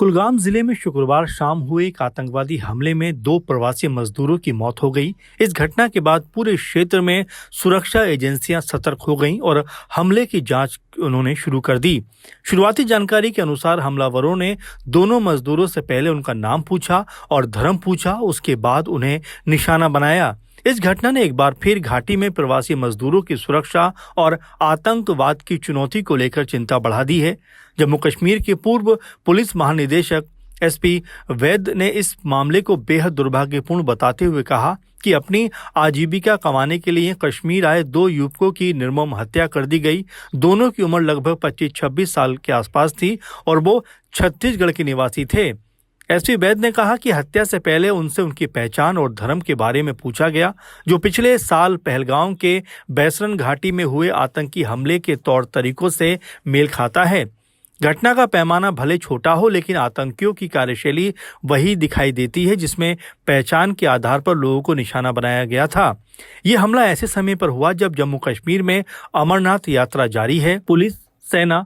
कुलगाम जिले में शुक्रवार शाम हुए एक आतंकवादी हमले में 2 प्रवासी मजदूरों की मौत हो गई। इस घटना के बाद पूरे क्षेत्र में सुरक्षा एजेंसियां सतर्क हो गईं और हमले की जांच उन्होंने शुरू कर दी। शुरुआती जानकारी के अनुसार हमलावरों ने दोनों मजदूरों से पहले उनका नाम पूछा और धर्म पूछा, उसके बाद उन्हें निशाना बनाया। इस घटना ने एक बार फिर घाटी में प्रवासी मजदूरों की सुरक्षा और आतंकवाद की चुनौती को लेकर चिंता बढ़ा दी है। जम्मू कश्मीर के पूर्व पुलिस महानिदेशक एसपी वैद ने इस मामले को बेहद दुर्भाग्यपूर्ण बताते हुए कहा कि अपनी आजीविका कमाने के लिए कश्मीर आए 2 युवकों की निर्मम हत्या कर दी गई। दोनों की उम्र लगभग 25-26 साल के आसपास थी और वो छत्तीसगढ़ के निवासी थे। एसपी वैद ने कहा कि हत्या से पहले उनसे उनकी पहचान और धर्म के बारे में पूछा गया, जो पिछले साल पहलगाम के बैसरन घाटी में हुए आतंकी हमले के तौर तरीकों से मेल खाता है। घटना का पैमाना भले छोटा हो, लेकिन आतंकियों की कार्यशैली वही दिखाई देती है जिसमें पहचान के आधार पर लोगों को निशाना बनाया गया था। ये हमला ऐसे समय पर हुआ जब जम्मू कश्मीर में अमरनाथ यात्रा जारी है। पुलिस, सेना,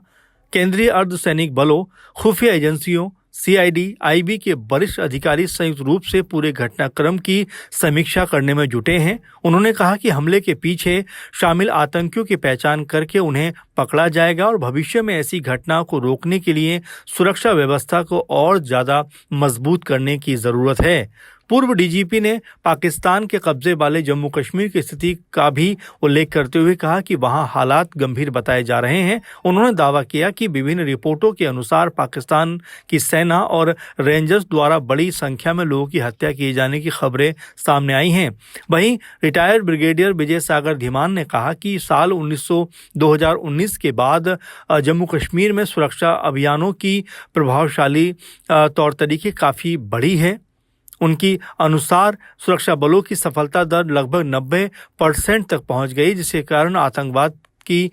केंद्रीय अर्धसैनिक बलों, खुफिया एजेंसियों, सीआईडी, आईबी के वरिष्ठ अधिकारी संयुक्त रूप से पूरे घटनाक्रम की समीक्षा करने में जुटे हैं। उन्होंने कहा कि हमले के पीछे शामिल आतंकियों की पहचान करके उन्हें पकड़ा जाएगा और भविष्य में ऐसी घटनाओं को रोकने के लिए सुरक्षा व्यवस्था को और ज्यादा मजबूत करने की जरूरत है। पूर्व डीजीपी ने पाकिस्तान के कब्जे वाले जम्मू कश्मीर की स्थिति का भी उल्लेख करते हुए कहा कि वहां हालात गंभीर बताए जा रहे हैं। उन्होंने दावा किया कि विभिन्न रिपोर्टों के अनुसार पाकिस्तान की सेना और रेंजर्स द्वारा बड़ी संख्या में लोगों की हत्या किए जाने की खबरें सामने आई हैं। वहीं रिटायर्ड ब्रिगेडियर विजय सागर धीमान ने कहा कि साल 2019 के बाद जम्मू कश्मीर में सुरक्षा अभियानों की प्रभावशाली तौर तरीके काफ़ी बढ़ी है। उनकी अनुसार सुरक्षा बलों की सफलता दर लगभग 90% तक पहुंच गई, जिसके कारण आतंकवाद की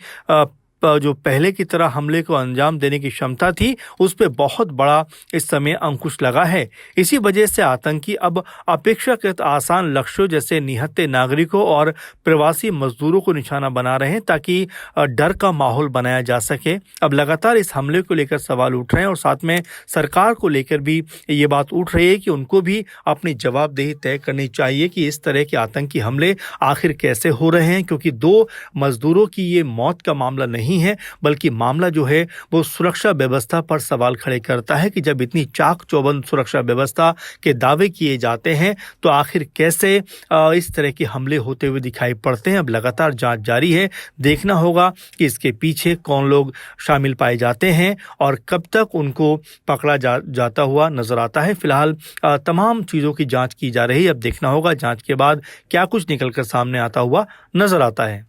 जो पहले की तरह हमले को अंजाम देने की क्षमता थी, उस पर बहुत बड़ा इस समय अंकुश लगा है। इसी वजह से आतंकी अब अपेक्षाकृत आसान लक्ष्यों जैसे निहत्थे नागरिकों और प्रवासी मजदूरों को निशाना बना रहे हैं, ताकि डर का माहौल बनाया जा सके। अब लगातार इस हमले को लेकर सवाल उठ रहे हैं और साथ में सरकार को लेकर भी ये बात उठ रही है कि उनको भी अपनी जवाबदेही तय करनी चाहिए कि इस तरह के आतंकी हमले आखिर कैसे हो रहे हैं, क्योंकि 2 मजदूरों की ये मौत का मामला नहीं है, बल्कि मामला जो है वो सुरक्षा व्यवस्था पर सवाल खड़े करता है कि जब इतनी चाक चौबंद सुरक्षा व्यवस्था के दावे किए जाते हैं तो आखिर कैसे इस तरह के हमले होते हुए दिखाई पड़ते हैं। अब लगातार जांच जारी है, देखना होगा कि इसके पीछे कौन लोग शामिल पाए जाते हैं और कब तक उनको पकड़ा जाता हुआ नजर आता है। फिलहाल तमाम चीज़ों की जांच की जा रही है। अब देखना होगा जांच के बाद क्या कुछ निकलकर सामने आता हुआ नजर आता है।